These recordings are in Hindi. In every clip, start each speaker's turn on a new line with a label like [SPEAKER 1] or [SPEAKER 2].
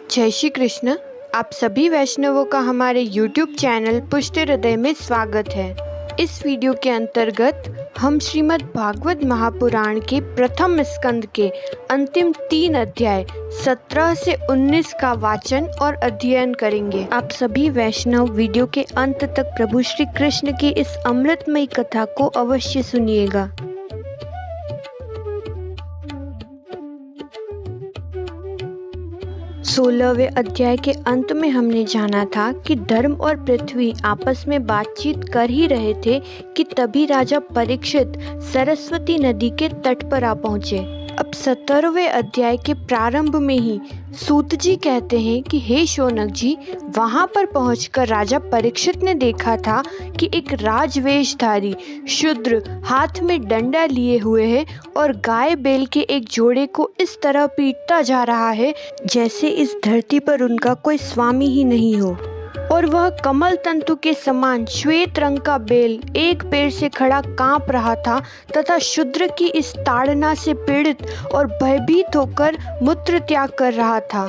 [SPEAKER 1] जय श्री कृष्ण। आप सभी वैष्णवों का हमारे YouTube चैनल पुष्ट हृदय में स्वागत है। इस वीडियो के अंतर्गत हम श्रीमद् भागवत महापुराण के प्रथम स्कंद के अंतिम 3 अध्याय 17 से 19 का वाचन और अध्ययन करेंगे। आप सभी वैष्णव वीडियो के अंत तक प्रभु श्री कृष्ण की इस अमृतमयी कथा को अवश्य सुनिएगा। सोलहवें अध्याय के अंत में हमने जाना था कि धर्म और पृथ्वी आपस में बातचीत कर ही रहे थे कि तभी राजा परीक्षित सरस्वती नदी के तट पर आ पहुंचे। अब 17वें अध्याय के प्रारंभ में ही सूत जी कहते हैं कि हे शौनक जी, वहां पर पहुंचकर राजा परीक्षित ने देखा था कि एक राजवेशधारी शूद्र हाथ में डंडा लिए हुए है और गाय बैल के एक जोड़े को इस तरह पीटता जा रहा है जैसे इस धरती पर उनका कोई स्वामी ही नहीं हो। और वह कमल तंतु के समान श्वेत रंग का बैल एक पैर से खड़ा कांप रहा था तथा शूद्र की इस ताड़ना से पीड़ित और भयभीत होकर मूत्र त्याग कर रहा था।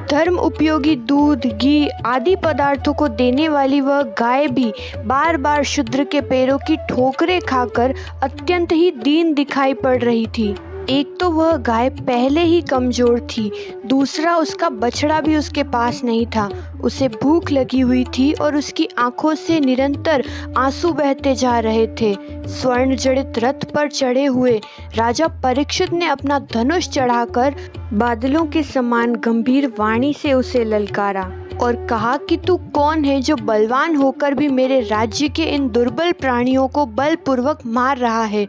[SPEAKER 1] धर्म उपयोगी दूध, घी आदि पदार्थों को देने वाली वह गाय भी बार बार शूद्र के पैरों की ठोकरें खाकर अत्यंत ही दीन दिखाई पड़ रही थी। एक तो वह गाय पहले ही कमजोर थी, दूसरा उसका बछड़ा भी उसके पास नहीं था। उसे भूख लगी हुई थी और उसकी आंखों से निरंतर आंसू बहते जा रहे थे। स्वर्ण जड़ित रथ पर चढ़े हुए राजा परीक्षित ने अपना धनुष चढ़ाकर बादलों के समान गंभीर वाणी से उसे ललकारा और कहा कि तू कौन है जो बलवान होकर भी मेरे राज्य के इन दुर्बल प्राणियों को बलपूर्वक मार रहा है।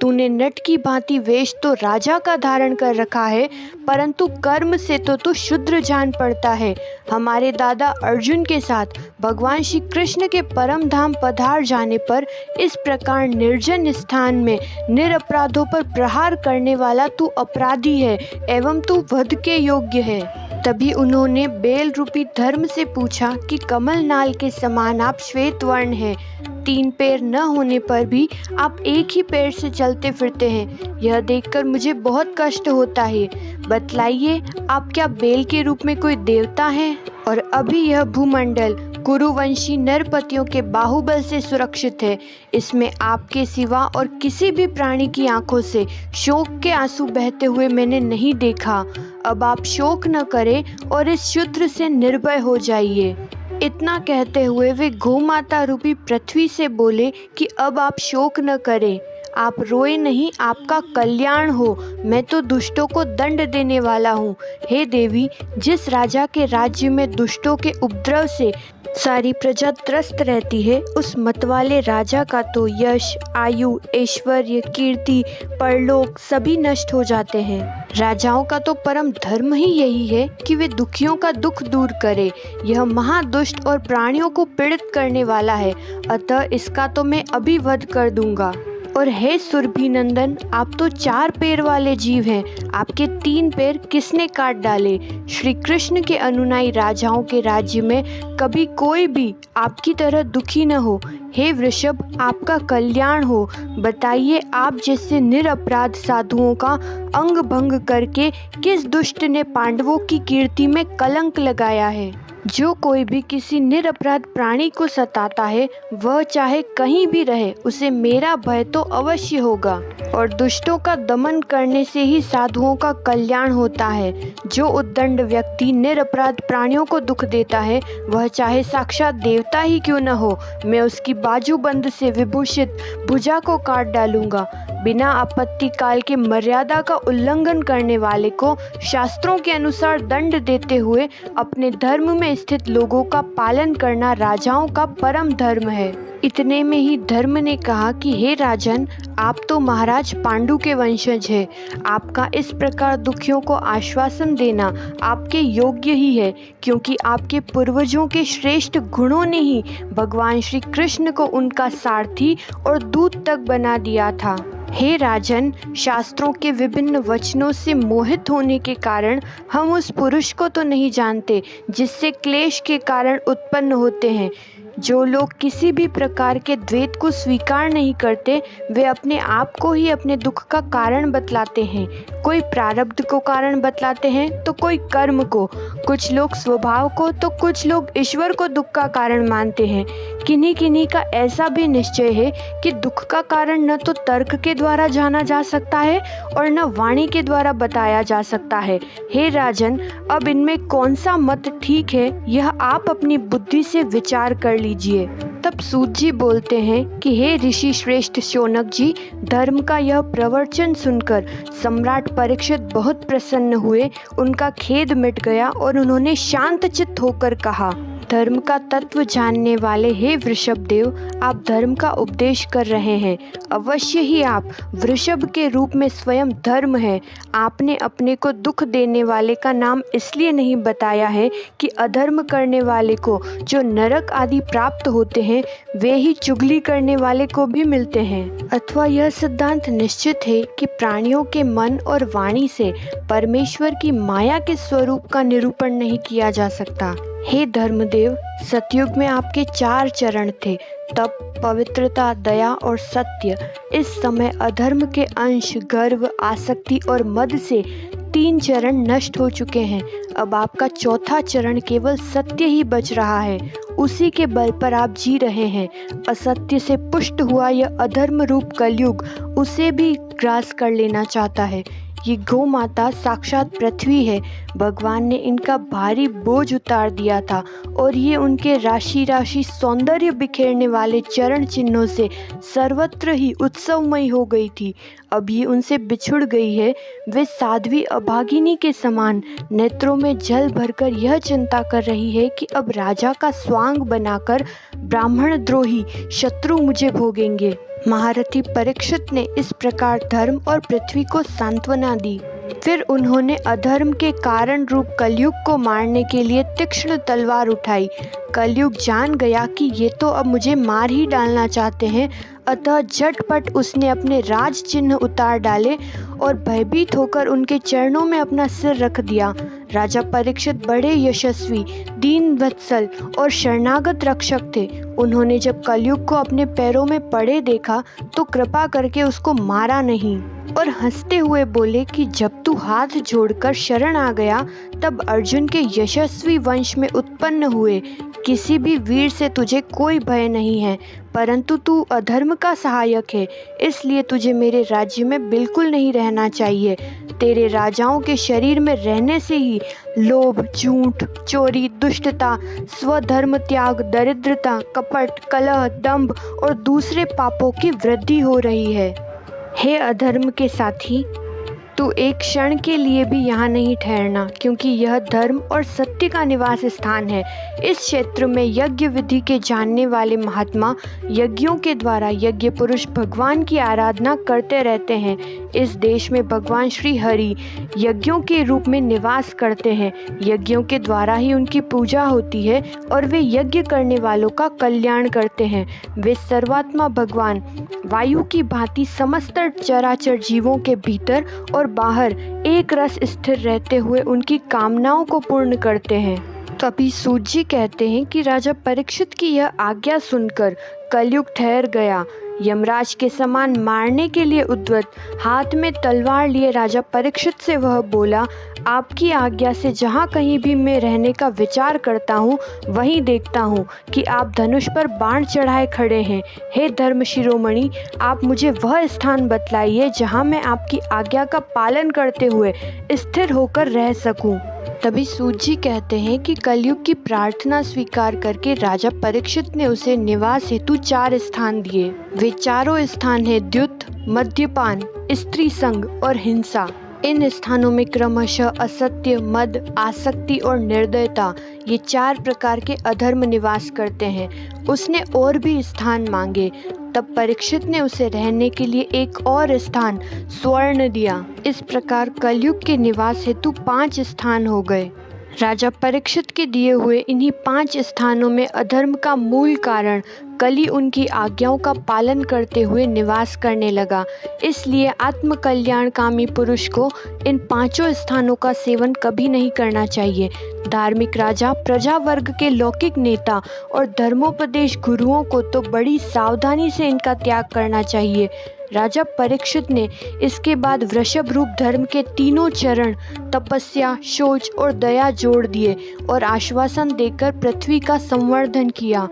[SPEAKER 1] तूने नट की भांति वेश तो राजा का धारण कर रखा है, परंतु कर्म से तो तू शूद्र जान पड़ता है। हमारे दादा अर्जुन के साथ भगवान श्री कृष्ण के परम धाम पधार जाने पर इस प्रकार निर्जन स्थान में निरपराधों पर प्रहार करने वाला तू अपराधी है एवं तू वध के योग्य है। तभी उन्होंने बेल रूपी धर्म से पूछा कि कमल नाल के समान आप श्वेत वर्ण हैं, 3 पैर न होने पर भी आप एक ही पैर से चलते फिरते हैं। यह देखकर मुझे बहुत कष्ट होता है। बतलाइए, आप क्या बेल के रूप में कोई देवता हैं? और अभी यह भूमंडल कुरुवंशी नरपतियों के बाहुबल से सुरक्षित है। इसमें आपके सिवा और किसी भी प्राणी की आंखों से शोक के आंसू बहते हुए मैंने नहीं देखा। अब आप शोक न करें और इस शूद्र से निर्भय हो जाइए। इतना कहते हुए वे गोमाता रूपी पृथ्वी से बोले कि अब आप शोक न करें, आप रोए नहीं, आपका कल्याण हो। मैं तो दुष्टों को दंड देने वाला हूँ। हे देवी, जिस राजा के राज्य में दुष्टों के उपद्रव से सारी प्रजा त्रस्त रहती है, उस मतवाले राजा का तो यश, आयु, ऐश्वर्य, कीर्ति, परलोक सभी नष्ट हो जाते हैं। राजाओं का तो परम धर्म ही यही है कि वे दुखियों का दुख दूर करे। यह महादुष्ट और प्राणियों को पीड़ित करने वाला है, अतः इसका तो मैं अभी वध कर दूंगा। और हे सुरभि नंदन, आप तो 4 पैर वाले जीव हैं, आपके 3 पैर किसने काट डाले? श्री कृष्ण के अनुयायी राजाओं के राज्य में कभी कोई भी आपकी तरह दुखी न हो। हे वृषभ, आपका कल्याण हो। बताइए, आप जैसे निरपराध साधुओं का अंग भंग करके किस दुष्ट ने पांडवों की कीर्ति में कलंक लगाया है? जो कोई भी किसी निरपराध प्राणी को सताता है, वह चाहे कहीं भी रहे, उसे मेरा भय तो अवश्य होगा। और दुष्टों का दमन करने से ही साधुओं का कल्याण होता है। जो उद्दंड व्यक्ति निरपराध प्राणियों को दुख देता है, वह चाहे साक्षात देवता ही क्यों न हो, मैं उसकी बाजूबंद से विभूषित भुजा को काट डालूंगा। बिना आपत्ति काल के मर्यादा का उल्लंघन करने वाले को शास्त्रों के अनुसार दंड देते हुए अपने धर्म में स्थित लोगों का पालन करना राजाओं का परम धर्म है। इतने में ही धर्म ने कहा कि हे राजन, आप तो महाराज पांडु के वंशज हैं। आपका इस प्रकार दुखियों को आश्वासन देना आपके योग्य ही है, क्योंकि आपके पूर्वजों के श्रेष्ठ गुणों ने ही भगवान श्री कृष्ण को उनका सारथी और दूत तक बना दिया था। हे राजन, शास्त्रों के विभिन्न वचनों से मोहित होने के कारण हम उस पुरुष को तो नहीं जानते जिससे क्लेश के कारण उत्पन्न होते हैं। जो लोग किसी भी प्रकार के द्वैत को स्वीकार नहीं करते, वे अपने आप को ही अपने दुख का कारण बतलाते हैं। कोई प्रारब्ध को कारण बतलाते हैं तो कोई कर्म को, कुछ लोग स्वभाव को तो कुछ लोग ईश्वर को दुख का कारण मानते हैं। किन्हीं किन्हीं का ऐसा भी निश्चय है कि दुख का कारण न तो तर्क के द्वारा जाना जा सकता है और न वाणी के द्वारा बताया जा सकता है। हे राजन, अब इनमें कौन सा मत ठीक है, यह आप अपनी बुद्धि से विचार कर लीजिए। तब सूत जी बोलते हैं कि हे ऋषि श्रेष्ठ शौनक जी, धर्म का यह प्रवचन सुनकर सम्राट परीक्षित बहुत प्रसन्न हुए। उनका खेद मिट गया और उन्होंने शांत चित्त होकर कहा, धर्म का तत्व जानने वाले हे वृषभदेव, आप धर्म का उपदेश कर रहे हैं। अवश्य ही आप वृषभ के रूप में स्वयं धर्म है। आपने अपने को दुख देने वाले का नाम इसलिए नहीं बताया है कि अधर्म करने वाले को जो नरक आदि प्राप्त होते हैं, वे ही चुगली करने वाले को भी मिलते हैं। अथवा यह सिद्धांत निश्चित है कि प्राणियों के मन और वाणी से परमेश्वर की माया के स्वरूप का निरूपण नहीं किया जा सकता। हे धर्मदेव, सतयुग में आपके 4 चरण थे, तप, पवित्रता, दया और सत्य। इस समय अधर्म के अंश, गर्व, आसक्ति और मद से 3 चरण नष्ट हो चुके हैं। अब आपका 4था चरण केवल सत्य ही बच रहा है। उसी के बल पर आप जी रहे हैं। असत्य से पुष्ट हुआ यह अधर्म रूप कलयुग उसे भी ग्रास कर लेना चाहता है। ये गौ माता साक्षात पृथ्वी है। भगवान ने इनका भारी बोझ उतार दिया था और ये उनके राशि राशि सौंदर्य बिखेरने वाले चरण चिन्हों से सर्वत्र ही उत्सवमयी हो गई थी। अब ये उनसे बिछुड़ गई है। वे साध्वी अभागिनी के समान नेत्रों में जल भरकर यह चिंता कर रही है कि अब राजा का स्वांग बनाकर ब्राह्मण द्रोही शत्रु मुझे भोगेंगे। महारथी परीक्षित ने इस प्रकार धर्म और पृथ्वी को सांत्वना दी। फिर उन्होंने अधर्म के कारण रूप कलयुग को मारने के लिए तीक्ष्ण तलवार उठाई। कलयुग जान गया कि ये तो अब मुझे मार ही डालना चाहते हैं, अतः झटपट उसने अपने राज चिन्ह उतार डाले और भयभीत होकर उनके चरणों में अपना सिर रख दिया। राजा परीक्षित बड़े यशस्वी, दीन वत्सल और शरणागत रक्षक थे। उन्होंने जब कलयुग को अपने पैरों में पड़े देखा तो कृपा करके उसको मारा नहीं और हंसते हुए बोले कि जब तू हाथ जोड़कर शरण आ गया तब अर्जुन के यशस्वी वंश में उत्पन्न हुए। किसी भी वीर से तुझे कोई भय नहीं है, परंतु तू अधर्म का सहायक है, इसलिए तुझे मेरे राज्य में बिल्कुल नहीं रहना चाहिए। तेरे राजाओं के शरीर में रहने से ही लोभ, झूठ, चोरी, दुष्टता, स्वधर्म त्याग, दरिद्रता, कपट, कलह, दंभ और दूसरे पापों की वृद्धि हो रही है। हे अधर्म के साथी, तू एक क्षण के लिए भी यहाँ नहीं ठहरना, क्योंकि यह धर्म और सत्य का निवास स्थान है। इस क्षेत्र में यज्ञ विधि के जानने वाले महात्मा यज्ञों के द्वारा यज्ञ पुरुष भगवान की आराधना करते रहते हैं। इस देश में भगवान श्री हरि यज्ञों के रूप में निवास करते हैं। यज्ञों के द्वारा ही उनकी पूजा होती है और वे यज्ञ करने वालों का कल्याण करते हैं। वे सर्वात्मा भगवान वायु की भांति समस्त चराचर जीवों के भीतर और बाहर एक रस स्थिर रहते हुए उनकी कामनाओं को पूर्ण करते हैं। तो अभी सूत जी कहते हैं कि राजा परीक्षित की यह आज्ञा सुनकर कलयुग ठहर गया। यमराज के समान मारने के लिए उद्यत हाथ में तलवार लिए राजा परीक्षित से वह बोला, आपकी आज्ञा से जहाँ कहीं भी मैं रहने का विचार करता हूँ वहीं देखता हूँ कि आप धनुष पर बाण चढ़ाए खड़े हैं। हे धर्म शिरोमणि, आप मुझे वह स्थान बतलाइए जहाँ मैं आपकी आज्ञा का पालन करते हुए स्थिर होकर रह सकूँ। तभी सूत जी कहते हैं कि कलयुग की प्रार्थना स्वीकार करके राजा परीक्षित ने उसे निवास हेतु 4 स्थान दिए। वे चारों स्थान है द्युत, मद्यपान, स्त्री संग और हिंसा। इन स्थानों में क्रमशः असत्य, मद, आसक्ति और निर्दयता, ये 4 प्रकार के अधर्म निवास करते हैं। उसने और भी स्थान मांगे, तब परीक्षित ने उसे रहने के लिए एक और स्थान स्वर्ण दिया। इस प्रकार कलयुग के निवास हेतु 5 स्थान हो गए। राजा परीक्षित के दिए हुए इन्हीं 5 स्थानों में अधर्म का मूल कारण कली उनकी आज्ञाओं का पालन करते हुए निवास करने लगा। इसलिए आत्मकल्याणकामी पुरुष को इन 5 स्थानों का सेवन कभी नहीं करना चाहिए। धार्मिक राजा प्रजा वर्ग के लौकिक नेता और धर्मोपदेश गुरुओं को तो बड़ी सावधानी से इनका त्याग करना चाहिए। राजा परीक्षित ने इसके बाद वृषभ रूप धर्म के तीनों चरण तपस्या, शौच और दया जोड़ दिए और आश्वासन देकर पृथ्वी का संवर्धन किया।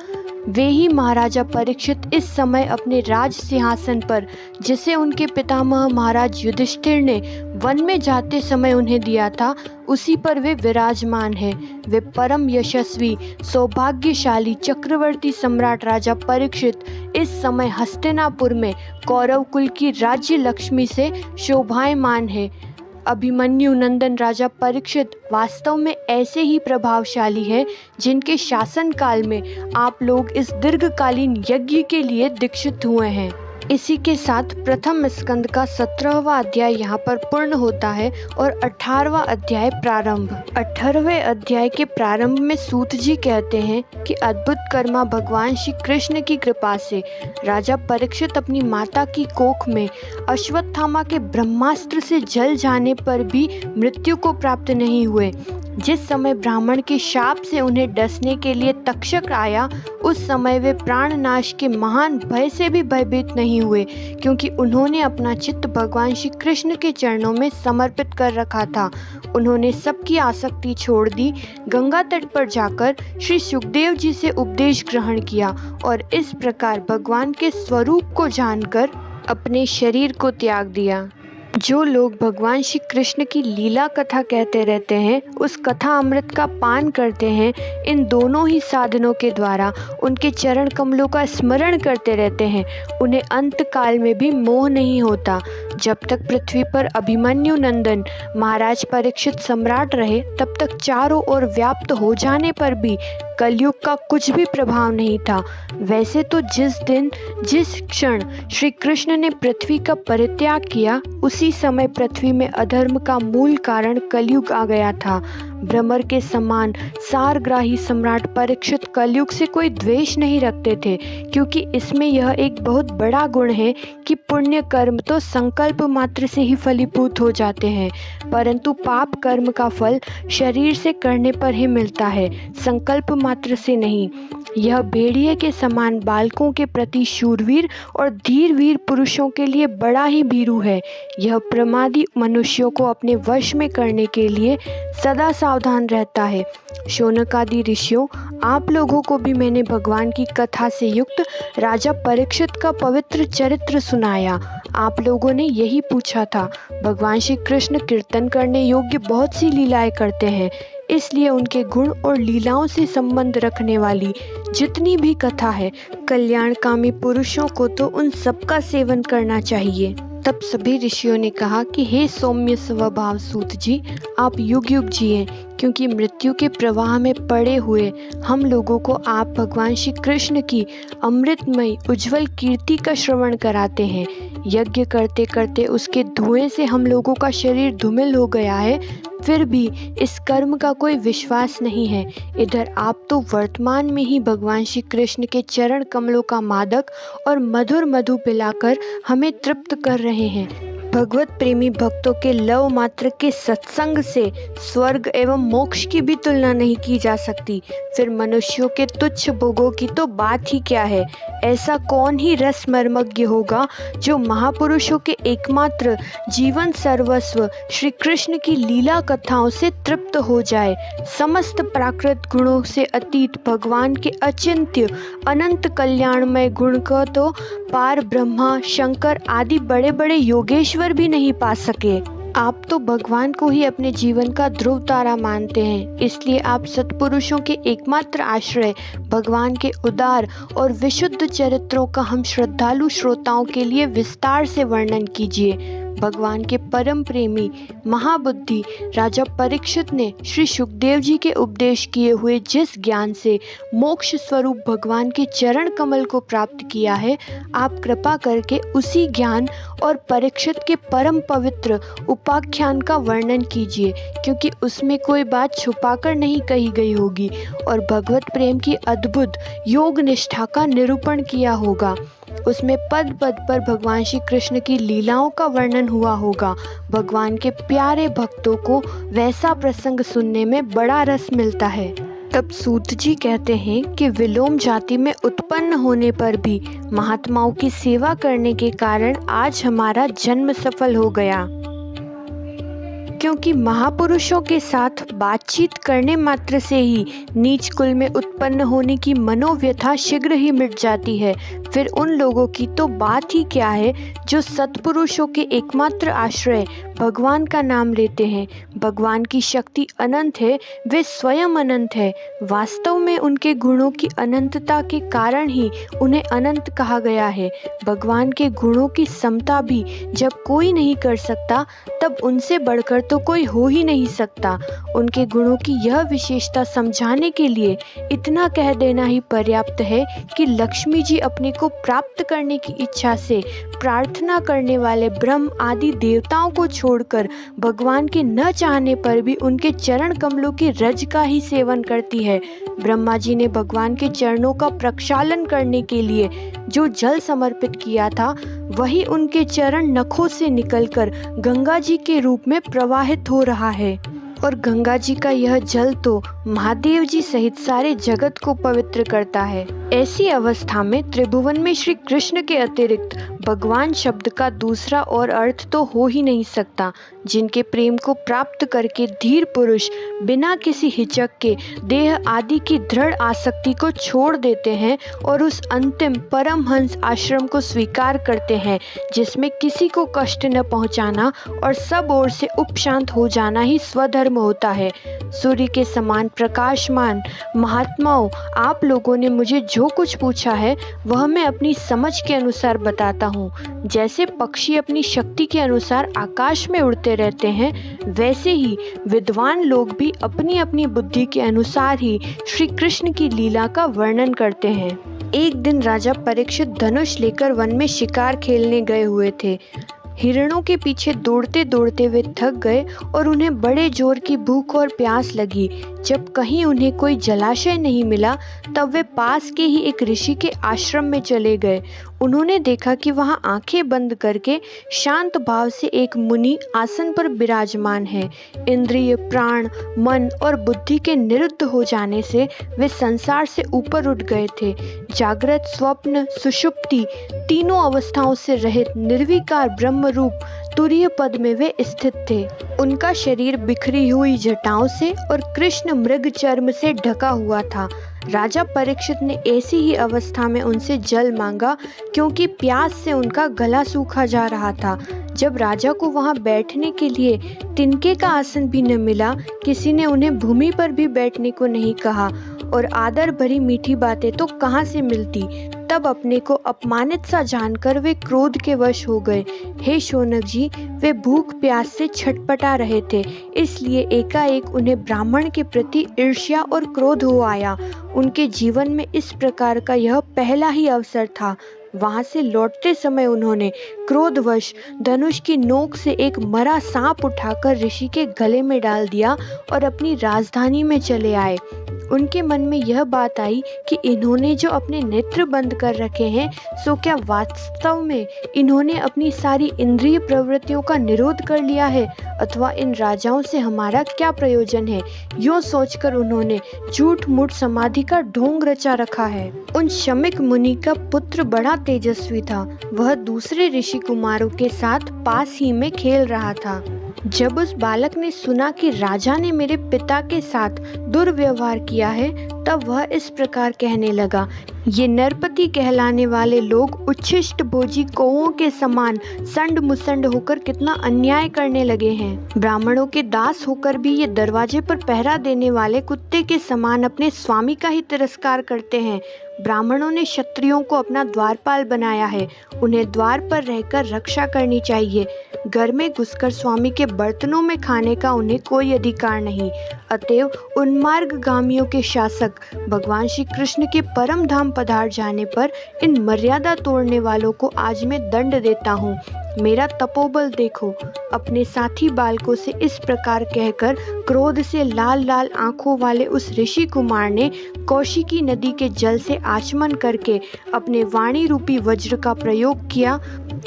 [SPEAKER 1] वे ही महाराजा परीक्षित इस समय अपने राज सिंहासन पर, जिसे उनके पितामह महाराज युधिष्ठिर ने वन में जाते समय उन्हें दिया था, उसी पर वे विराजमान हैं। वे परम यशस्वी सौभाग्यशाली चक्रवर्ती सम्राट राजा परीक्षित इस समय हस्तिनापुर में कौरव कुल की राज्य लक्ष्मी से शोभायमान है। अभिमन्यु नंदन राजा परीक्षित वास्तव में ऐसे ही प्रभावशाली हैं जिनके शासनकाल में आप लोग इस दीर्घकालीन यज्ञ के लिए दीक्षित हुए हैं। इसी के साथ प्रथम स्कंद का 17वां अध्याय यहाँ पर पूर्ण होता है और 18वां अध्याय प्रारंभ। 18वें अध्याय के प्रारंभ में सूत जी कहते हैं कि अद्भुत कर्मा भगवान श्री कृष्ण की कृपा से राजा परीक्षित अपनी माता की कोख में अश्वत्थामा के ब्रह्मास्त्र से जल जाने पर भी मृत्यु को प्राप्त नहीं हुए। जिस समय ब्राह्मण के शाप से उन्हें डसने के लिए तक्षक आया, उस समय वे प्राणनाश के महान भय से भी भयभीत नहीं हुए, क्योंकि उन्होंने अपना चित्त भगवान श्री कृष्ण के चरणों में समर्पित कर रखा था। उन्होंने सबकी आसक्ति छोड़ दी, गंगा तट पर जाकर श्री सुखदेव जी से उपदेश ग्रहण किया और इस प्रकार भगवान के स्वरूप को जानकर अपने शरीर को त्याग दिया। जो लोग भगवान श्री कृष्ण की लीला कथा कहते रहते हैं, उस कथा अमृत का पान करते हैं, इन दोनों ही साधनों के द्वारा उनके चरण कमलों का स्मरण करते रहते हैं, उन्हें अंत काल में भी मोह नहीं होता। जब तक पृथ्वी पर अभिमन्यु नंदन महाराज परीक्षित सम्राट रहे, तब तक चारों ओर व्याप्त हो जाने पर भी कलयुग का कुछ भी प्रभाव नहीं था। वैसे तो जिस दिन जिस क्षण श्री कृष्ण ने पृथ्वी का परित्याग किया, उसी समय पृथ्वी में अधर्म का मूल कारण कलयुग आ गया था। भ्रमर के समान सारग्राही सम्राट परीक्षित कलयुग से कोई द्वेष नहीं रखते थे, क्योंकि इसमें यह एक बहुत बड़ा गुण है कि पुण्य कर्म तो संकल्प मात्र से ही फलीभूत हो जाते हैं, परंतु पाप कर्म का फल शरीर से करने पर ही मिलता है, संकल्प मात्र से नहीं। यह भेड़िए के समान बालकों के प्रति शूरवीर और धीरवीर पुरुषों के लिए बड़ा ही भीरू है। यह प्रमादी मनुष्यों को अपने वश में करने के लिए सदा सावधान रहता है। शौनक आदि ऋषियों, आप लोगों को भी मैंने भगवान की कथा से युक्त राजा परीक्षित का पवित्र चरित्र सुनाया। आप लोगों ने यही पूछा था। भगवान श्री कृष्ण कीर्तन करने योग्य बहुत सी लीलाएं करते हैं, इसलिए उनके गुण और लीलाओं से संबंध रखने वाली जितनी भी कथा है, कल्याणकामी पुरुषों को तो उन सब का सेवन करना चाहिए। तब सभी ऋषियों ने कहा कि हे सौम्य स्वभाव सूत जी, आप युग युग जिए, क्योंकि मृत्यु के प्रवाह में पड़े हुए हम लोगों को आप भगवान श्री कृष्ण की अमृतमयी उज्जवल कीर्ति का श्रवण कराते हैं। यज्ञ करते करते उसके धुएं से हम लोगों का शरीर धूमिल हो गया है, फिर भी इस कर्म का कोई विश्वास नहीं है। इधर आप तो वर्तमान में ही भगवान श्री कृष्ण के चरण कमलों का मादक और मधुर मधु पिलाकर हमें तृप्त कर रहे हैं। भगवत प्रेमी भक्तों के लव मात्र के सत्संग से स्वर्ग एवं मोक्ष की भी तुलना नहीं की जा सकती, फिर मनुष्यों के तुच्छ भोगों की तो बात ही क्या है। ऐसा कौन ही रस मर्मज्ञ होगा जो महापुरुषों के एकमात्र जीवन सर्वस्व श्री कृष्ण की लीला कथाओं से तृप्त हो जाए। समस्त प्राकृत गुणों से अतीत भगवान के अचिंत्य अनंत कल्याणमय गुण को तो पार ब्रह्मा, शंकर आदि बड़े बड़े योगेश्वर भी नहीं पा सके। आप तो भगवान को ही अपने जीवन का ध्रुव तारा मानते हैं, इसलिए आप सत्पुरुषों के एकमात्र आश्रय भगवान के उदार और विशुद्ध चरित्रों का हम श्रद्धालु श्रोताओं के लिए विस्तार से वर्णन कीजिए। भगवान के परम प्रेमी महाबुद्धि राजा परीक्षित ने श्री सुखदेव जी के उपदेश किए हुए जिस ज्ञान से मोक्ष स्वरूप भगवान के चरण कमल को प्राप्त किया है, आप कृपा करके उसी ज्ञान और परीक्षित के परम पवित्र उपाख्यान का वर्णन कीजिए, क्योंकि उसमें कोई बात छुपाकर नहीं कही गई होगी और भगवत प्रेम की अद्भुत योग निष्ठा का निरूपण किया होगा। उसमें पद पद पर भगवान श्री कृष्ण की लीलाओं का वर्णन हुआ होगा। भगवान के प्यारे भक्तों को वैसा प्रसंग सुनने में बड़ा रस मिलता है। तब सूत जी कहते हैं कि विलोम जाति में उत्पन्न होने पर भी महात्माओं की सेवा करने के कारण आज हमारा जन्म सफल हो गया, क्योंकि महापुरुषों के साथ बातचीत करने मात्र से ही नीच कुल में उत्पन्न होने की मनोव्यथा शीघ्र ही मिट जाती है। फिर उन लोगों की तो बात ही क्या है जो सत्पुरुषों के एकमात्र आश्रय भगवान का नाम लेते हैं। भगवान की शक्ति अनंत है, वे स्वयं अनंत है। वास्तव में उनके गुणों की अनंतता के कारण ही उन्हें अनंत कहा गया है। भगवान के गुणों की समता भी जब कोई नहीं कर सकता, तब उनसे बढ़कर तो कोई हो ही नहीं सकता। उनके गुणों की यह विशेषता समझाने के लिए इतना कह देना ही पर्याप्त है कि लक्ष्मी जी अपने को प्राप्त करने की इच्छा से प्रार्थना करने वाले ब्रह्म आदि देवताओं को छोड़कर भगवान के न चाहने पर भी उनके चरण कमलों की रज का ही सेवन करती है। ब्रह्मा जी ने भगवान के चरणों का प्रक्षालन करने के लिए जो जल समर्पित किया था, वही उनके चरण नखों से निकलकर गंगा जी के रूप में प्रवाहित हो रहा है। और गंगा जी का यह जल तो महादेव जी सहित सारे जगत को पवित्र करता है। ऐसी अवस्था में त्रिभुवन में श्री कृष्ण के अतिरिक्त भगवान शब्द का दूसरा और अर्थ तो हो ही नहीं सकता, जिनके प्रेम को प्राप्त करके धीर पुरुष बिना किसी हिचक के देह आदि की दृढ़ आसक्ति को छोड़ देते हैं और उस अंतिम परमहंस आश्रम को स्वीकार करते हैं, जिसमें किसी को कष्ट न पहुंचाना और सब ओर से उपशांत हो जाना ही स्वधर्म होता है। सूर्य के समान प्रकाशमान महात्माओं, आप लोगों ने मुझे जो कुछ पूछा है वह मैं अपनी समझ के अनुसार बताता हूँ। जैसे पक्षी अपनी शक्ति के अनुसार आकाश में उड़ते रहते हैं, वैसे ही विद्वान लोग भी अपनी अपनी बुद्धि के अनुसार ही श्री कृष्ण की लीला का वर्णन करते हैं। एक दिन राजा परीक्षित धनुष लेकर वन में शिकार खेलने गए हुए थे। हिरणों के पीछे दौड़ते दौड़ते वे थक गए और उन्हें बड़े जोर की भूख और प्यास लगी। जब कहीं उन्हें कोई जलाशय नहीं मिला, तब वे पास के ही एक ऋषि के आश्रम में चले गए। उन्होंने देखा कि वहां आंखें बंद करके शांत भाव से एक मुनि आसन पर विराजमान है। इंद्रिय, प्राण, मन और बुद्धि के निरुद्ध हो जाने से वे संसार से ऊपर उठ गए थे। जागृत, स्वप्न, सुषुप्ति तीनों अवस्थाओं से रहित निर्विकार ब्रह्म रूप तुरीय पद में वे स्थित थे। उनका शरीर बिखरी हुई जटाओं से और कृष्ण मृग चर्म से ढका हुआ था। राजा परीक्षित ने ऐसी ही अवस्था में उनसे जल मांगा, क्योंकि प्यास से उनका गला सूखा जा रहा था। जब राजा को वहां बैठने के लिए तिनके का आसन भी न मिला, किसी ने उन्हें भूमि पर भी बैठने को नहीं कहा और आदर भरी मीठी बातें तो कहाँ से मिलती। तब अपने को अपमानित सा जानकर वे क्रोध के वश हो गए। हे शौनक जी, वे भूख प्यास से छटपटा रहे थे, इसलिए एकाएक उन्हें ब्राह्मण के प्रति ईर्ष्या और क्रोध हो आया। उनके जीवन में इस प्रकार का यह पहला ही अवसर था। वहां से लौटते समय उन्होंने क्रोधवश धनुष की नोक से एक मरा सांप उठाकर ऋषि के गले में डाल दिया और अपनी राजधानी में चले आए। उनके मन में यह बात आई कि इन्होंने जो अपने नेत्र बंद कर रखे हैं, सो क्या वास्तव में इन्होंने अपनी सारी इंद्रिय प्रवृत्तियों का निरोध कर लिया है, अथवा इन राजाओं से हमारा क्या प्रयोजन है। यूँ सोचकर उन्होंने झूठ मूठ समाधि का ढोंग रचा रखा है। उन शमिक मुनि का पुत्र बड़ा तेजस्वी था। वह दूसरे ऋषि कुमारों के साथ पास ही में खेल रहा था। जब उस बालक ने सुना कि राजा ने मेरे पिता के साथ दुर्व्यवहार किया है, तब वह इस प्रकार कहने लगा, ये नरपति कहलाने वाले लोग उच्छिष्ट भोजी कौओं के समान संड मुसंड होकर कितना अन्याय करने लगे हैं। ब्राह्मणों के दास होकर भी ये दरवाजे पर पहरा देने वाले कुत्ते के समान अपने स्वामी का ही तिरस्कार करते हैं। ब्राह्मणों ने क्षत्रियों को अपना द्वारपाल बनाया है, उन्हें द्वार पर रहकर रक्षा करनी चाहिए। घर में घुसकर स्वामी के बर्तनों में खाने का उन्हें कोई अधिकार नहीं। अतएव उन्मार्गगामियों के शासक भगवान श्री कृष्ण के परम धाम पधार जाने पर इन मर्यादा तोड़ने वालों को आज मैं दंड देता हूँ। मेरा तपोबल देखो। अपने साथी बालकों से इस प्रकार कहकर क्रोध से लाल लाल आंखों वाले उस ऋषि कुमार ने कौशिकी नदी के जल से आचमन करके अपने वाणी रूपी वज्र का प्रयोग किया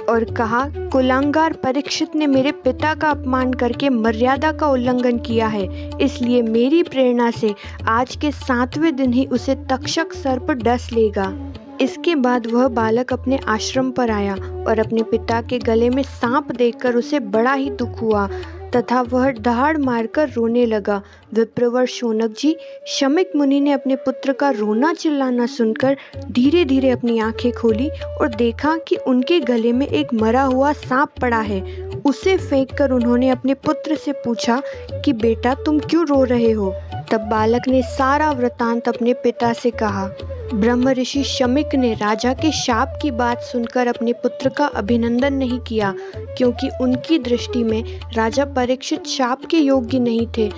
[SPEAKER 1] और कहा, कुलांगार परीक्षित ने मेरे पिता का अपमान करके मर्यादा का उल्लंघन किया है, इसलिए मेरी प्रेरणा से आज के 7वें दिन ही उसे तक्षक सर्प डस लेगा। इसके बाद वह बालक अपने आश्रम पर आया और अपने पिता के गले में सांप देखकर उसे बड़ा ही दुख हुआ तथा वह दहाड़ मारकर रोने लगा। विप्रवर शौनक जी, शमीक मुनि ने अपने पुत्र का रोना चिल्लाना सुनकर धीरे धीरे अपनी आंखें खोली और देखा कि उनके गले में एक मरा हुआ सांप पड़ा है। उसे फेंककर उन्होंने अपने पुत्र से पूछा कि बेटा, तुम क्यों रो रहे हो? तब बालक ने सारा वृतांत अपने पिता से कहा। ब्रह्म ऋषि शमीक ने राजा के शाप की बात सुनकर अपने पुत्र का अभिनंदन नहीं किया, क्योंकि उनकी दृष्टि में राजा परीक्षित शाप के योग्य नहीं थे।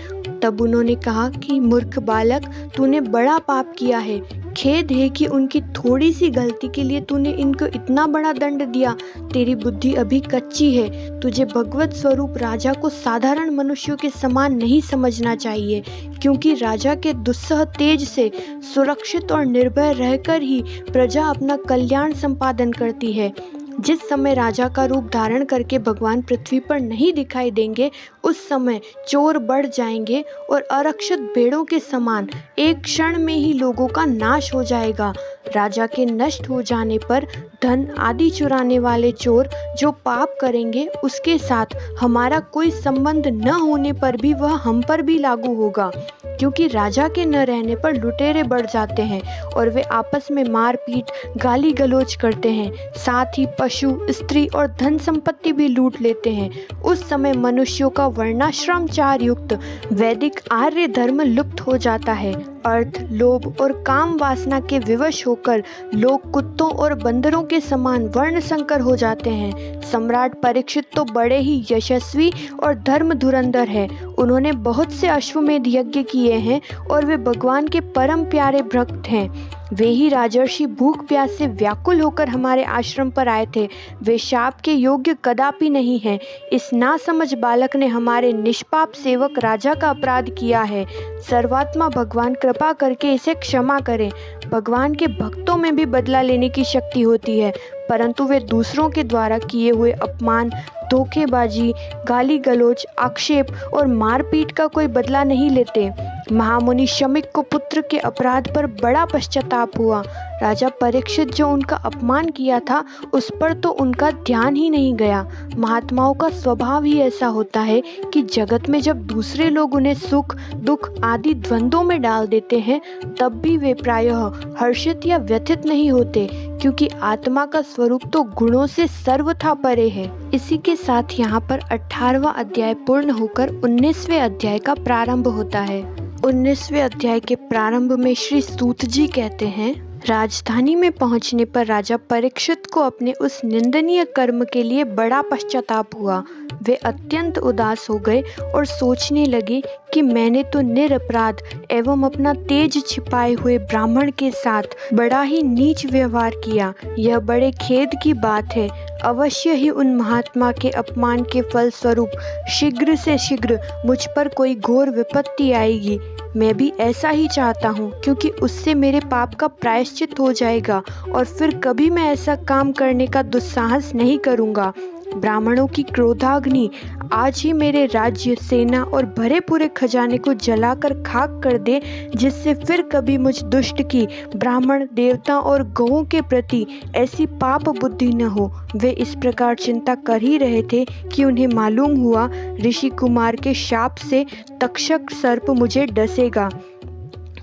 [SPEAKER 1] तब उन्होंने कहा कि मूर्ख बालक, तूने बड़ा पाप किया है। खेद है कि उनकी थोड़ी सी गलती के लिए तूने इनको इतना बड़ा दंड दिया। तेरी बुद्धि अभी कच्ची है। तुझे भगवत स्वरूप राजा को साधारण मनुष्यों के समान नहीं समझना चाहिए, क्योंकि राजा के दुस्सह तेज से सुरक्षित और निर्भय रहकर ही प्रजा अपना कल्याण संपादन करती है। जिस समय राजा का रूप धारण करके भगवान पृथ्वी पर नहीं दिखाई देंगे, उस समय चोर बढ़ जाएंगे और आरक्षित भेड़ों के समान एक क्षण में ही लोगों का नाश हो जाएगा। राजा के नष्ट हो जाने पर धन आदि चुराने वाले चोर जो पाप करेंगे, उसके साथ हमारा कोई संबंध न होने पर भी वह हम पर भी लागू होगा, क्योंकि राजा के न रहने पर लुटेरे बढ़ जाते हैं और वे आपस में मारपीट गाली गलौज करते हैं, साथ ही पशु, स्त्री और धन संपत्ति भी लूट लेते हैं। उस समय मनुष्यों का वर्णाश्रमचार युक्त वैदिक आर्य धर्म लुप्त हो जाता है। अर्थ, लोभ और काम वासना के विवश होकर लोग कुत्तों और बंदरों के समान वर्ण संकर हो जाते हैं। सम्राट परीक्षित तो बड़े ही यशस्वी और धर्म धुरंधर है। उन्होंने बहुत से अश्वमेध यज्ञ किए हैं और वे भगवान के परम प्यारे भक्त हैं। वे ही राजर्षि भूख प्यास से व्याकुल होकर हमारे आश्रम पर आए थे। वे शाप के योग्य कदापि नहीं हैं। इस नासमझ बालक ने हमारे निष्पाप सेवक राजा का अपराध किया है। सर्वात्मा भगवान कृपा करके इसे क्षमा करें। भगवान के भक्तों में भी बदला लेने की शक्ति होती है, परंतु वे दूसरों के द्वारा किए हुए अपमान, धोखेबाजी, गाली गलौज, आक्षेप और मारपीट का कोई बदला नहीं लेते। महामुनि शमीक को पुत्र के अपराध पर बड़ा पश्चाताप हुआ। राजा परीक्षित जो उनका अपमान किया था, उस पर तो उनका ध्यान ही नहीं गया। महात्माओं का स्वभाव ही ऐसा होता है कि जगत में जब दूसरे लोग उन्हें सुख दुख आदि द्वंद्वों में डाल देते हैं, तब भी वे प्रायः हर्षित या व्यथित नहीं होते, क्योंकि आत्मा का स्वरूप तो गुणों से सर्वथा परे है। इसी के साथ यहाँ पर 18वां अध्याय पूर्ण होकर 19वें अध्याय का प्रारंभ होता है। 19वें अध्याय के प्रारंभ में श्री सूत जी कहते हैं, राजधानी में पहुंचने पर राजा परीक्षित को अपने उस निंदनीय कर्म के लिए बड़ा पश्चाताप हुआ। वे अत्यंत उदास हो गए और सोचने लगे कि मैंने तो निरपराध एवं अपना तेज छिपाए हुए ब्राह्मण के साथ बड़ा ही नीच व्यवहार किया। यह बड़े खेद की बात है। अवश्य ही उन महात्मा के अपमान के फलस्वरूप शीघ्र से शीघ्र मुझ पर कोई घोर विपत्ति आएगी। मैं भी ऐसा ही चाहता हूँ, क्योंकि उससे मेरे पाप का प्रायश्चित हो जाएगा और फिर कभी मैं ऐसा काम करने का दुस्साहस नहीं करूँगा। ब्राह्मणों की क्रोधाग्नि आज ही मेरे राज्य, सेना और भरे पूरे खजाने को जलाकर खाक कर दे, जिससे फिर कभी मुझ दुष्ट की ब्राह्मण, देवता और गौओं के प्रति ऐसी पाप बुद्धि न हो। वे इस प्रकार चिंता कर ही रहे थे कि उन्हें मालूम हुआ ऋषि कुमार के शाप से तक्षक सर्प मुझे डसेगा।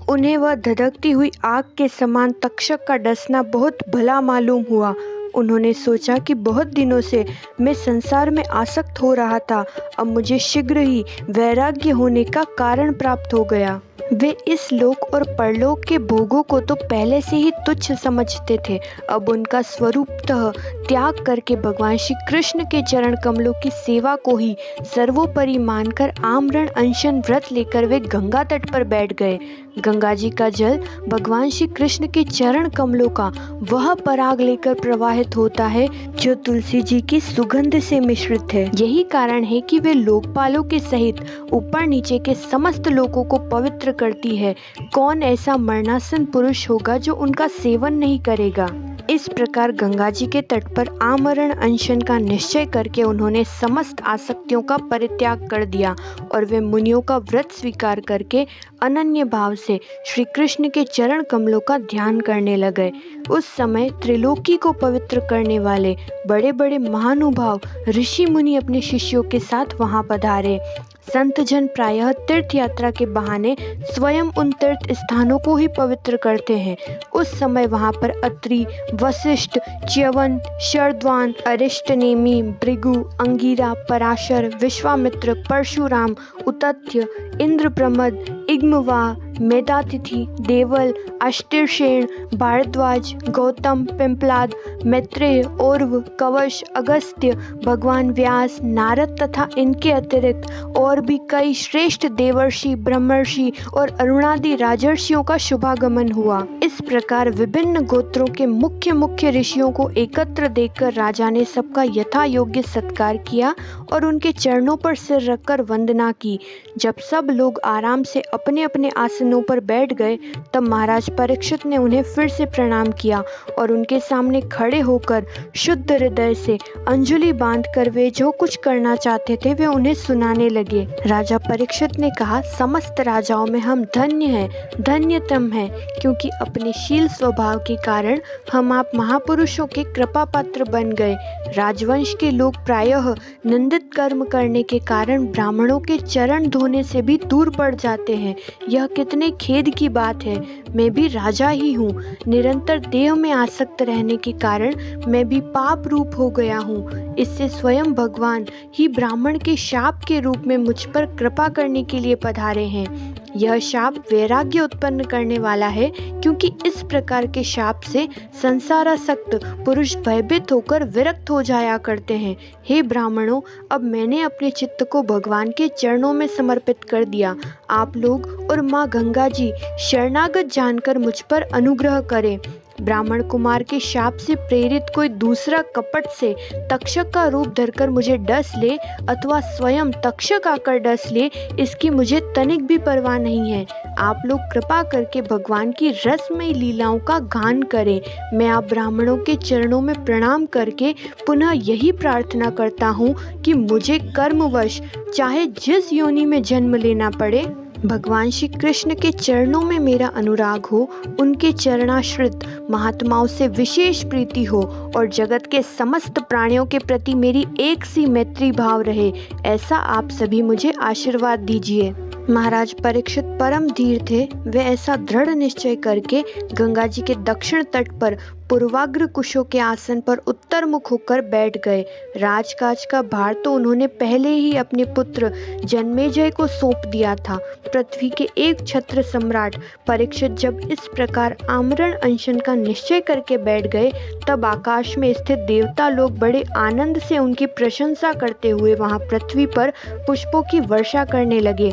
[SPEAKER 1] उन्हें वह धधकती हुई आग के समान तक्षक का डसना बहुत भला मालूम हुआ। उन्होंने सोचा कि बहुत दिनों से मैं संसार में आसक्त हो रहा था, अब मुझे शीघ्र ही वैराग्य होने का कारण प्राप्त हो गया। वे इस लोक और परलोक के भोगों को तो पहले से ही तुच्छ समझते थे, अब उनका स्वरूपतः त्याग करके भगवान श्री कृष्ण के चरण कमलों की सेवा को ही सर्वोपरि मानकर आमरण अनशन व्रत लेकर वे गंगा तट पर बैठ गए। गंगा जी का जल भगवान श्री कृष्ण के चरण कमलों का वह पराग लेकर प्रवाहित होता है जो तुलसी जी की सुगंध से मिश्रित है। यही कारण है कि वे लोकपालों के सहित ऊपर नीचे के समस्त लोगों को पवित्र करती है। कौन ऐसा मरणासन पुरुष होगा जो उनका सेवन नहीं करेगा। इस प्रकार गंगा जी के तट पर आमरण अनशन का निश्चय करके उन्होंने समस्त आसक्तियों का परित्याग कर दिया और वे मुनियों का व्रत स्वीकार करके अनन्य भाव से श्री कृष्ण के चरण कमलों का ध्यान करने लगे। उस समय त्रिलोकी को पवित्र करने वाले बड़े बड़े महानुभाव ऋषि मुनि अपने शिष्यों के साथ वहां पधारे। संत जन प्रायः तीर्थ यात्रा के बहाने स्वयं उन तीर्थ स्थानों को ही पवित्र करते हैं। उस समय वहां पर अत्रि, वशिष्ठ, च्यवन, शरद्वान, अरिष्टनेमि, भृगु, अंगिरा, पराशर, विश्वामित्र, परशुराम, उतथ्य, इंद्रप्रमद, इग्मवा, मेधातिथि, देवल, अष्टिरसेन, भारद्वाज, गौतम, पिंपलाद, मैत्रेय, औरव, कवश, अगस्त्य, भगवान व्यास, नारद तथा इनके अतिरिक्त और भी कई श्रेष्ठ देवर्षि, ब्रह्मर्षि और अरुणादि राजर्षियों का शुभागमन हुआ। इस प्रकार विभिन्न गोत्रों के मुख्य मुख्य ऋषियों को एकत्र देखकर राजा ने सबका यथा योग्य सत्कार किया और उनके चरणों पर सिर रखकर वंदना की। जब सब लोग आराम से अपने अपने आसनों पर बैठ गए तब महाराज परीक्षित ने उन्हें फिर से प्रणाम किया और उनके सामने खड़े होकर शुद्ध हृदय से अंजलि बांधकर वे जो कुछ करना चाहते थे वे उन्हें सुनाने लगे। राजा परीक्षित ने कहा, समस्त राजाओं में हम धन्य हैं, धन्यतम हैं, क्योंकि अपने शील स्वभाव के कारण हम आप महापुरुषों के कृपा पात्र बन गए। राजवंश के लोग प्रायः निंदित कर्म करने के कारण ब्राह्मणों के चरण धोने से भी दूर पड़ जाते हैं। यह कितने खेद की बात है। मैं भी राजा ही हूँ। निरंतर देह में आसक्त रहने के कारण मैं भी पाप रूप हो गया हूँ। इससे स्वयं भगवान ही ब्राह्मण के शाप के रूप में मुझ पर कृपा करने के लिए पधारे हैं। यह शाप वैराग्य उत्पन्न करने वाला है, क्योंकि इस प्रकार के शाप से संसारासक्त पुरुष भयभीत होकर विरक्त हो जाया करते हैं। हे ब्राह्मणों, अब मैंने अपने चित्त को भगवान के चरणों में समर्पित कर दिया। आप लोग और माँ गंगा जी शरणागत जानकर मुझ पर अनुग्रह करें। ब्राह्मण कुमार के शाप से प्रेरित कोई दूसरा कपट से तक्षक का रूप धरकर मुझे डस ले अथवा स्वयं तक्षक आकर डस ले, इसकी मुझे तनिक भी परवाह नहीं है। आप लोग कृपा करके भगवान की रसमयी लीलाओं का गान करें। मैं आप ब्राह्मणों के चरणों में प्रणाम करके पुनः यही प्रार्थना करता हूँ कि मुझे कर्मवश चाहे जिस योनि में जन्म लेना पड़े, भगवान श्री कृष्ण के चरणों में मेरा अनुराग हो, उनके चरणाश्रित महात्माओं से विशेष प्रीति हो और जगत के समस्त प्राणियों के प्रति मेरी एक सी मैत्री भाव रहे, ऐसा आप सभी मुझे आशीर्वाद दीजिए। महाराज परीक्षित परम धीर थे। वे ऐसा दृढ़ निश्चय करके गंगा जी के दक्षिण तट पर पूर्वाग्र कुशों के आसन पर उत्तर मुख होकर बैठ गए। राजकाज का भार तो उन्होंने पहले ही अपने पुत्र जन्मेजय को सौंप दिया था। पृथ्वी के एक छत्र सम्राट परीक्षित जब इस प्रकार आमरण अनशन का निश्चय करके बैठ गए, तब आकाश में स्थित देवता लोग बड़े आनंद से उनकी प्रशंसा करते हुए वहां पृथ्वी पर पुष्पों की वर्षा करने लगे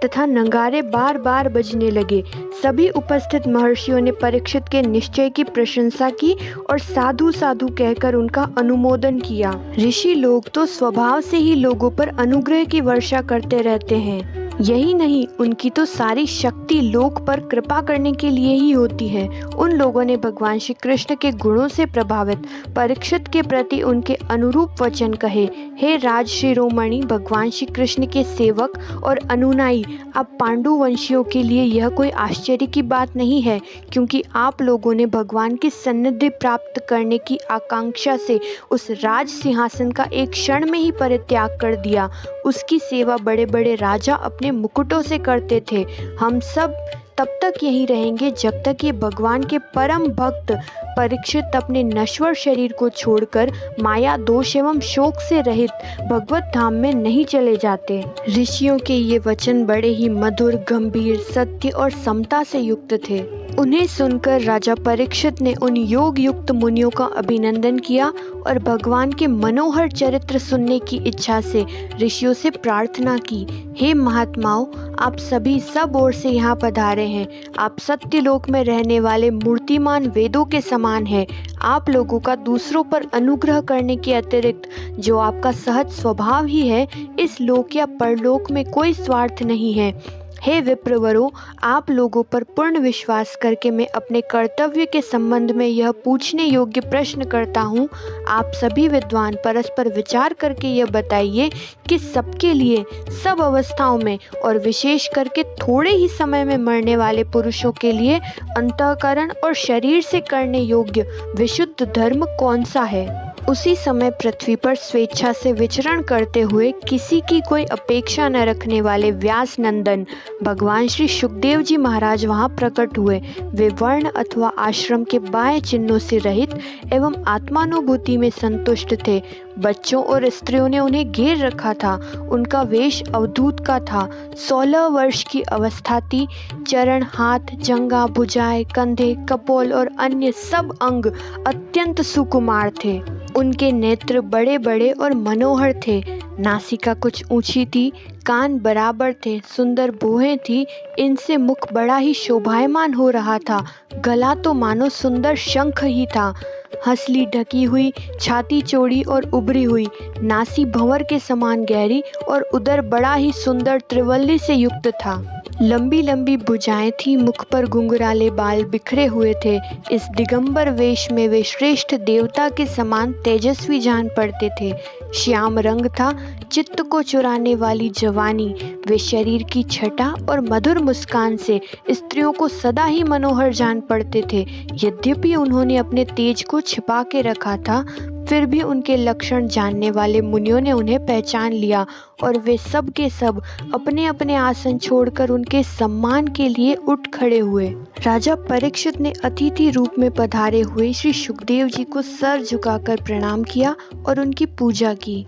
[SPEAKER 1] तथा नगारे बार बार बजने लगे। सभी उपस्थित महर्षियों ने परीक्षित के निश्चय की प्रशंसा की और साधु साधु कहकर उनका अनुमोदन किया। ऋषि लोग तो स्वभाव से ही लोगों पर अनुग्रह की वर्षा करते रहते हैं। यही नहीं, उनकी तो सारी शक्ति लोक पर कृपा करने के लिए ही होती है। उन लोगों ने भगवान श्री कृष्ण के गुणों से प्रभावित परीक्षित के प्रति उनके अनुरूप वचन कहे। हे राज शिरोमणि, भगवान श्री कृष्ण के सेवक और अनुनायी आप पांडु वंशियों के लिए यह कोई आश्चर्य की बात नहीं है, क्योंकि आप लोगों ने भगवान की सन्निधि प्राप्त करने की आकांक्षा से उस राज सिंहासन का एक क्षण में ही परित्याग कर दिया। उसकी सेवा बड़े बड़े राजा अपने मुकुटों से करते थे। हम सब तब तक यहीं रहेंगे जब तक ये भगवान के परम भक्त परीक्षित अपने नश्वर शरीर को छोड़कर माया दोष एवं शोक से रहित भगवत धाम में नहीं चले जाते। ऋषियों के ये वचन बड़े ही मधुर, गंभीर, सत्य और समता से युक्त थे। उन्हें सुनकर राजा परीक्षित ने उन योग युक्त मुनियों का अभिनंदन किया और भगवान के मनोहर चरित्र सुनने की इच्छा से ऋषियों से प्रार्थना की, हे महात्माओं, आप सभी सब ओर से यहाँ पधारे हैं। आप सत्यलोक में रहने वाले मूर्तिमान वेदों के समान हैं। आप लोगों का दूसरों पर अनुग्रह करने के अतिरिक्त जो आपका सहज स्वभाव ही है, इस लोक या परलोक में कोई स्वार्थ नहीं है। हे विप्रवरों, आप लोगों पर पूर्ण विश्वास करके मैं अपने कर्तव्य के संबंध में यह पूछने योग्य प्रश्न करता हूँ। आप सभी विद्वान परस्पर विचार करके यह बताइए कि सबके लिए, सब अवस्थाओं में और विशेष करके थोड़े ही समय में मरने वाले पुरुषों के लिए अंतःकरण और शरीर से करने योग्य विशुद्ध धर्म कौन सा है। उसी समय पृथ्वी पर स्वेच्छा से विचरण करते हुए किसी की कोई अपेक्षा न रखने वाले व्यास नंदन भगवान श्री सुखदेव जी महाराज वहां प्रकट हुए। वे वर्ण अथवा आश्रम के बाह्य चिन्हों से रहित एवं आत्मानुभूति में संतुष्ट थे। बच्चों और स्त्रियों ने उन्हें घेर रखा था। उनका वेश अवधूत का था। 16 वर्ष की अवस्था थी। चरण, हाथ, जंघा, भुजाएं, कंधे, कपोल और अन्य सब अंग अत्यंत सुकुमार थे। उनके नेत्र बड़े बड़े और मनोहर थे। नासिका कुछ ऊंची थी, कान बराबर थे, सुंदर भौहें थी। इनसे मुख बड़ा ही शोभायमान हो रहा था। गला तो मानो सुंदर शंख ही था। हंसली ढकी हुई, छाती चौड़ी और उभरी हुई, नासी भंवर के समान गहरी और उदर बड़ा ही सुंदर त्रिवल्ली से युक्त था। लंबी लंबी भुजाएं थी, मुख पर घुंघराले बाल बिखरे हुए थे। इस दिगंबर वेश में वे श्रेष्ठ देवता के समान तेजस्वी जान पड़ते थे। श्याम रंग था, चित्त को चुराने वाली जवानी। वे शरीर की छटा और मधुर मुस्कान से स्त्रियों को सदा ही मनोहर जान पड़ते थे। यद्यपि उन्होंने अपने तेज को छिपा के रखा था, फिर भी उनके लक्षण जानने वाले मुनियों ने उन्हें पहचान लिया और वे सब के सब अपने अपने आसन छोड़कर उनके सम्मान के लिए उठ खड़े हुए। राजा परीक्षित ने अतिथि रूप में पधारे हुए श्री सुखदेव जी को सर झुकाकर प्रणाम किया और उनकी पूजा की।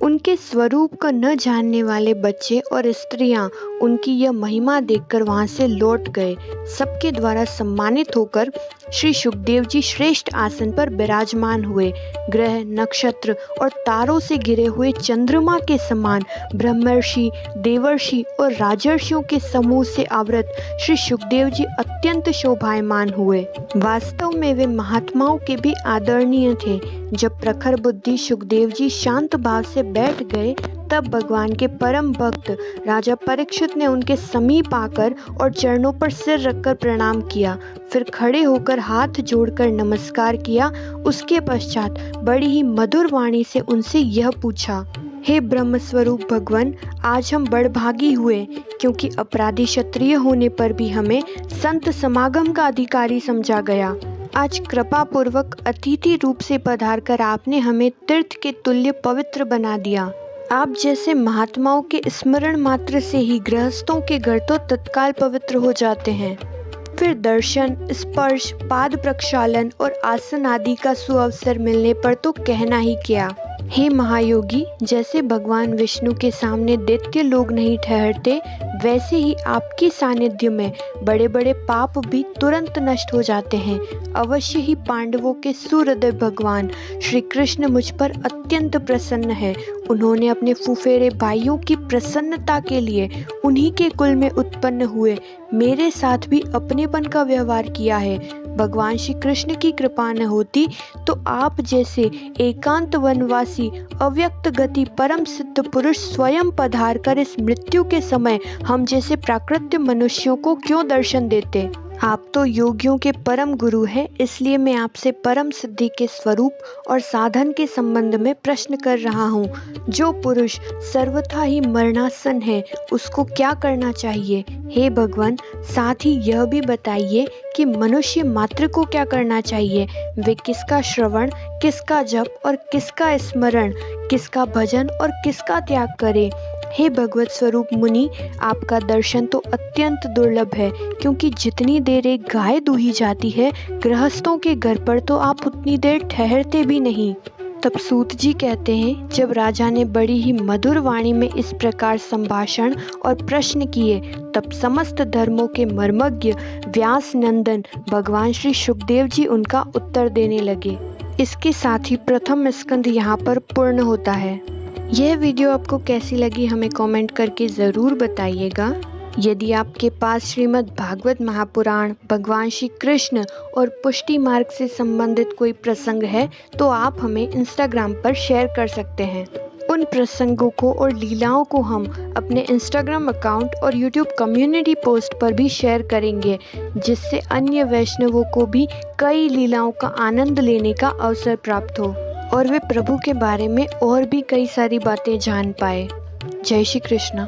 [SPEAKER 1] उनके स्वरूप को न जानने वाले बच्चे और स्त्रियां उनकी यह महिमा देखकर वहां से लौट गए। सबके द्वारा सम्मानित होकर श्री सुखदेव जी श्रेष्ठ आसन पर विराजमान हुए। ग्रह, नक्षत्र और तारों से घिरे हुए चंद्रमा के समान ब्रह्मर्षि, देवर्षि और राजर्षियों के समूह से आवृत श्री सुखदेव जी अत्यंत शोभायमान हुए। वास्तव में वे महात्माओं के भी आदरणीय थे। जब प्रखर बुद्धि सुखदेव जी शांत भाव से बैठ गए, तब भगवान के परम भक्त राजा परीक्षित ने उनके समीप आकर और चरणों पर सिर रखकर प्रणाम किया। फिर खड़े होकर हाथ जोड़कर नमस्कार किया। उसके पश्चात बड़ी ही मधुर वाणी से उनसे यह पूछा, हे ब्रह्म स्वरूप भगवान, आज हम बड़भागी हुए, क्योंकि अपराधी क्षत्रिय होने पर भी हमें संत समागम का अधिकारी समझा गया। आज कृपा पूर्वक अतिथि रूप से पधारकर आपने हमें तीर्थ के तुल्य पवित्र बना दिया। आप जैसे महात्माओं के स्मरण मात्र से ही गृहस्थों के घर तो तत्काल पवित्र हो जाते हैं। फिर दर्शन, स्पर्श, पाद प्रक्षालन और आसन आदि का सुअवसर मिलने पर तो कहना ही क्या। हे महायोगी, जैसे भगवान विष्णु के सामने दैत्य लोग नहीं ठहरते, वैसे ही आपके सानिध्य में बड़े बड़े पाप भी तुरंत नष्ट हो जाते हैं। अवश्य ही पांडवों के सुहृदय भगवान श्री कृष्ण मुझ पर अत्यंत प्रसन्न है। उन्होंने अपने फुफेरे भाइयों की प्रसन्नता के लिए उन्हीं के कुल में उत्पन्न हुए मेरे साथ भी अपनेपन का व्यवहार किया है। भगवान श्री कृष्ण की कृपा न होती तो आप जैसे एकांत वनवासी अव्यक्त गति परम सिद्ध पुरुष स्वयं पधार कर इस मृत्यु के समय हम जैसे प्राकृत मनुष्यों को क्यों दर्शन देते। आप तो योगियों के परम गुरु हैं, इसलिए मैं आपसे परम सिद्धि के स्वरूप और साधन के संबंध में प्रश्न कर रहा हूँ। जो पुरुष सर्वथा ही मरणासन है, उसको क्या करना चाहिए? हे भगवान, साथ ही यह भी बताइए कि मनुष्य मात्र को क्या करना चाहिए। वे किसका श्रवण, किसका जप और किसका स्मरण, किसका भजन और किसका त्याग करें। हे भगवत स्वरूप मुनि, आपका दर्शन तो अत्यंत दुर्लभ है, क्योंकि जितनी देर एक गाय दूही जाती है, गृहस्थों के घर पर तो आप उतनी देर ठहरते भी नहीं। तब सूत जी कहते हैं, जब राजा ने बड़ी ही मधुर वाणी में इस प्रकार संभाषण और प्रश्न किए, तब समस्त धर्मों के मर्मज्ञ व्यास नंदन भगवान श्री सुखदेव जी उनका उत्तर देने लगे। इसके साथ ही प्रथम स्कंद यहाँ पर पूर्ण होता है। यह वीडियो आपको कैसी लगी हमें कमेंट करके ज़रूर बताइएगा। यदि आपके पास श्रीमद् भागवत महापुराण, भगवान श्री कृष्ण और पुष्टि मार्ग से संबंधित कोई प्रसंग है तो आप हमें इंस्टाग्राम पर शेयर कर सकते हैं। उन प्रसंगों को और लीलाओं को हम अपने इंस्टाग्राम अकाउंट और यूट्यूब कम्युनिटी पोस्ट पर भी शेयर करेंगे, जिससे अन्य वैष्णवों को भी कई लीलाओं का आनंद लेने का अवसर प्राप्त हो और वे प्रभु के बारे में और भी कई सारी बातें जान पाए। जय श्री कृष्ण।